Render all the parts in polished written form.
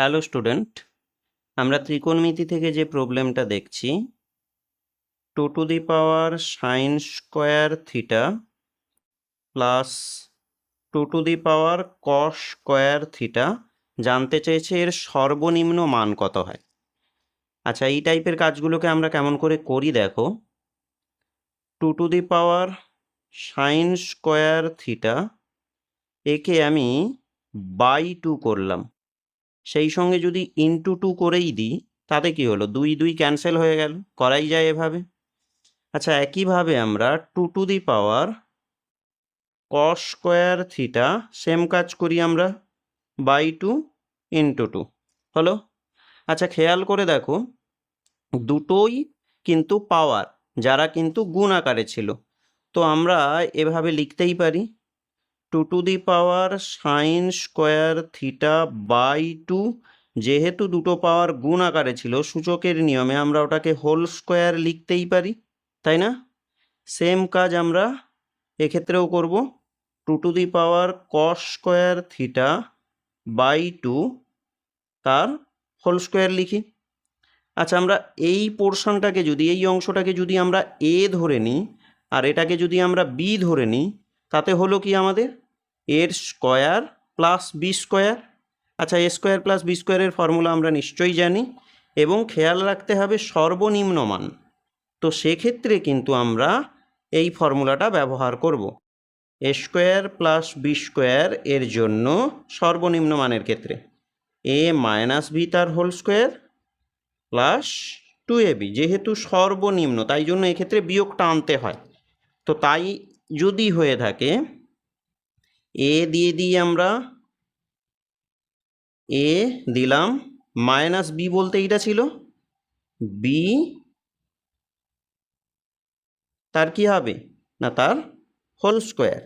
Hello student, আমরা ত্রিকোণমিতি থেকে যে প্রবলেমটা দেখছি 2 sin square theta plus 2 cos square theta জানতে চেয়েছে এর সর্বনিম্ন মান কত হয়। আচ্ছা, এই টাইপের কাজগুলোকে আমরা কেমন করে করি দেখো। 2 sin স্কোয়ার থিটা একে আমি বাই 2 করলাম, সেই সঙ্গে যদি ইন্টু 2 করেই দিই তাতে কি হলো, 2 ক্যান্সেল হয়ে গেল, করাই যায় এভাবে। আচ্ছা, একইভাবে আমরা 2 cos স্কোয়ার থিটা সেম কাজ করি আমরা, বাই 2 ইন্টু 2 হলো। আচ্ছা, খেয়াল করে দেখো দুটোই কিন্তু পাওয়ার, যারা কিন্তু গুণ আকারে ছিল, তো আমরা এভাবে লিখতেই পারি 2 sin স্কোয়ার থিটা বাই 2। যেহেতু দুটো পাওয়ার গুণ আকারে ছিল, সূচকের নিয়মে আমরা ওটাকে হোল স্কোয়ার লিখতেই পারি, তাই না? সেম কাজ আমরা এক্ষেত্রেও করব, 2 cos স্কোয়ার থিটা বাই 2 তার হোল স্কোয়ার লিখি। আচ্ছা, আমরা এই পোর্শনটাকে যদি, এই অংশটাকে যদি আমরা এ ধরে নিই আর এটাকে যদি আমরা বি ধরে নিই, তাতে হলো কি আমাদের এর স্কোয়ার প্লাস বি স্কোয়ার। আচ্ছা, এ স্কোয়ার প্লাস বি স্কোয়ারের ফর্মুলা আমরা নিশ্চয়ই জানি, এবং খেয়াল রাখতে হবে সর্বনিম্ন মান। তো সেক্ষেত্রে কিন্তু আমরা এই ফর্মুলাটা ব্যবহার করব, এ স্কোয়ার প্লাস বি স্কোয়ার এর জন্য সর্বনিম্ন মানের ক্ষেত্রে এ মাইনাস বি তার হোল স্কোয়ার প্লাস 2ab, যেহেতু সর্বনিম্ন তাই জন্য এক্ষেত্রে বিয়োগটা আনতে হয়। তো তাই যদি হয়ে থাকে, এ দিয়ে দিই আমরা, এ দিলাম, মাইনাস বি বলতে এইটা ছিল, বি তার কি হবে না, তার হোল স্কোয়ার,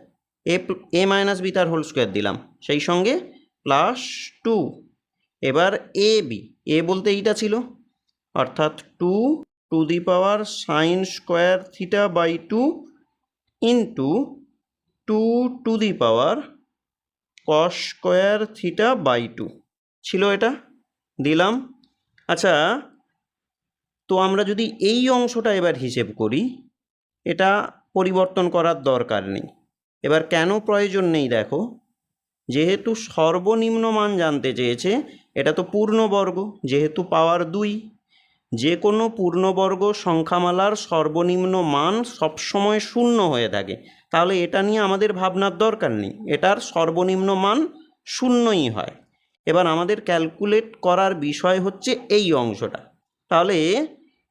এ মাইনাস বি তার হোল স্কোয়ার দিলাম, সেই সঙ্গে প্লাস 2। এবার এ বি, এ বলতে এইটা ছিল, অর্থাৎ 2 sin square theta by 2 into 2 cos square theta by 2 ছিল, এটা দিলাম। আচ্ছা, তো আমরা যদি এই অংশটা এবার হিসেব করি, এটা পরিবর্তন করার দরকার নেই। এবার কেন প্রয়োজন নেই দেখো, যেহেতু সর্বনিম্ন মান জানতে চেয়েছে, এটা তো পূর্ণবর্গ, যেহেতু পাওয়ার 2, যে কোনো পূর্ণবর্গ সংখ্যামালার সর্বনিম্ন মান সবসময় 0 হয়ে থাকে, তাহলে এটা নিয়ে আমাদের ভাবনার দরকার নেই, এটার সর্বনিম্ন মান 0ই হয়। এবার আমাদের ক্যালকুলেট করার বিষয় হচ্ছে এই অংশটা, তাহলে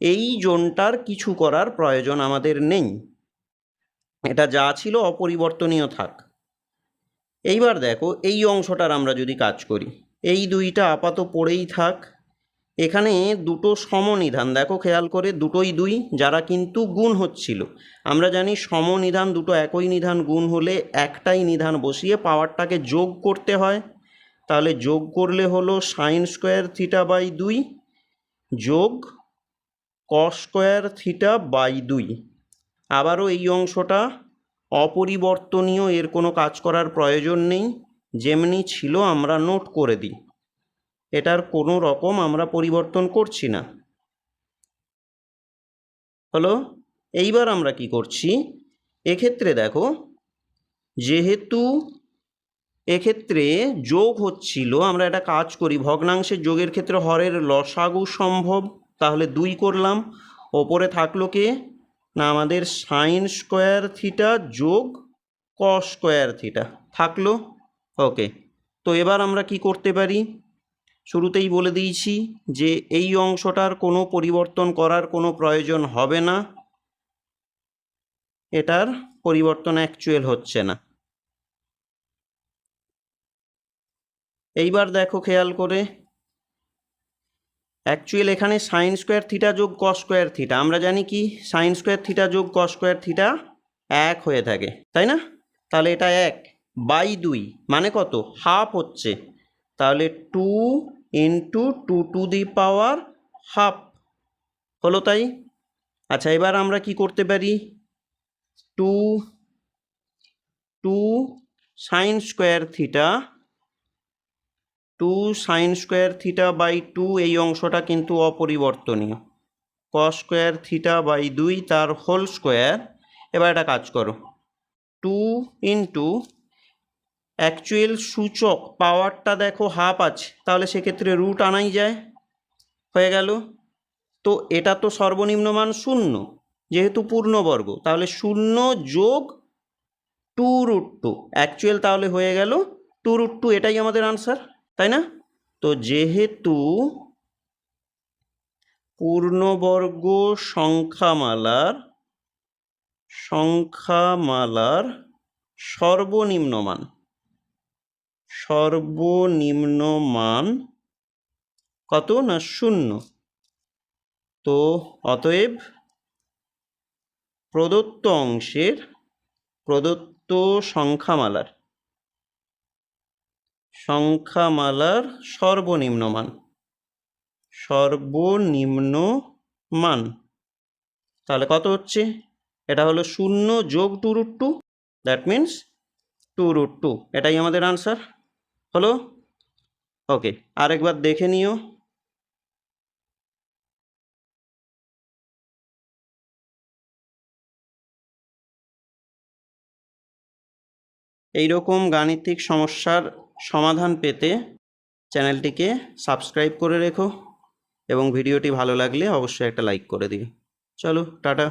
এই জোনটার কিছু করার প্রয়োজন আমাদের নেই, এটা যা ছিল অপরিবর্তনীয় থাক। এইবার দেখো এই অংশটার আমরা যদি কাজ করি, এই দুইটা আপাতত পড়েই থাক। এখানে দুটো সমনিধান দেখো খেয়াল করে, দুটোই 2, যারা কিন্তু গুণ হচ্ছিল। আমরা জানি সমনিধান দুটো একই নিধান গুণ হলে একটাই নিধান বসিয়ে পাওয়ারটাকে যোগ করতে হয়, তাহলে যোগ করলে হলো সাইন স্কোয়ার থিটা বাই 2 যোগ কস স্কোয়ার থিটা বাই 2। আবারও এই অংশটা অপরিবর্তনীয়, এর কোনো কাজ করার প্রয়োজন নেই, যেমনি ছিল আমরা নোট করে দিই, এটার কোনো রকম আমরা পরিবর্তন করছি না, হলো। এইবার আমরা কি করছি, এক্ষেত্রে দেখো যেহেতু এক্ষেত্রে যোগ হচ্ছিল, আমরা একটা কাজ করি, ভগ্নাংশের যোগের ক্ষেত্রে হরের লসাগু সম্ভব, তাহলে 2 করলাম, ওপরে থাকলো কে না আমাদের সাইন স্কোয়ার থিটা যোগ কস স্কোয়ার থিটা থাকলো। ওকে, তো এবার আমরা কি করতে পারি, শুরুতেই বলে দিয়েছি যে এই অংশটার কোনো পরিবর্তন করার কোনো প্রয়োজন হবে না, এটার পরিবর্তন অ্যাকচুয়াল হচ্ছে না। এইবার দেখো খেয়াল করে, অ্যাকচুয়াল এখানে সাইন স্কোয়ার থিটা যোগ কস স্কোয়ার থিটা, আমরা জানি কি সাইন স্কোয়ার থিটা যোগ কস স্কোয়ার থিটা 1 হয়ে থাকে, তাই না? তাহলে এটা 1 বাই 2 মানে কত, হাফ হচ্ছে, তাহলে 2 ইন্টু 2 ½ হলো, তাই। আচ্ছা, এবার আমরা কি করতে পারি, 2 sine square theta sin square theta by 2 এই অংশটা কিন্তু অপরিবর্তনীয়, cos স্কোয়ার থিটা বাই 2 তার হোল স্কোয়ার। এবার একটা কাজ করো, 2 ইন্টু অ্যাকচুয়াল সূচক পাওয়ারটা দেখো হাফ আছে, তাহলে সেক্ষেত্রে রুট আনাই যায়, হয়ে গেল। তো এটা তো সর্বনিম্ন মান 0, যেহেতু পূর্ণবর্গ তাহলে 0 যোগ 2√2 অ্যাকচুয়াল, তাহলে হয়ে গেল 2√2, এটাই আমাদের আনসার, তাই না? তো যেহেতু পূর্ণবর্গ সংখ্যামালার সর্বনিম্ন মান কত না 0, তো অতএব প্রদত্ত অংশের প্রদত্ত সংখ্যামালার সর্বনিম্ন মান তাহলে কত হচ্ছে? এটা হলো 0 যোগ 2√2, দ্যাট মিন্স 2√2, এটাই আমাদের আনসার হলো। ওকে, আরেকবার দেখে নিও। এইরকম গাণিতিক সমস্যার সমাধান পেতে চ্যানেলটিকে সাবস্ক্রাইব করে রেখো এবং ভিডিওটি ভালো লাগলে অবশ্যই একটা লাইক করে দিও। চলো, টাটা।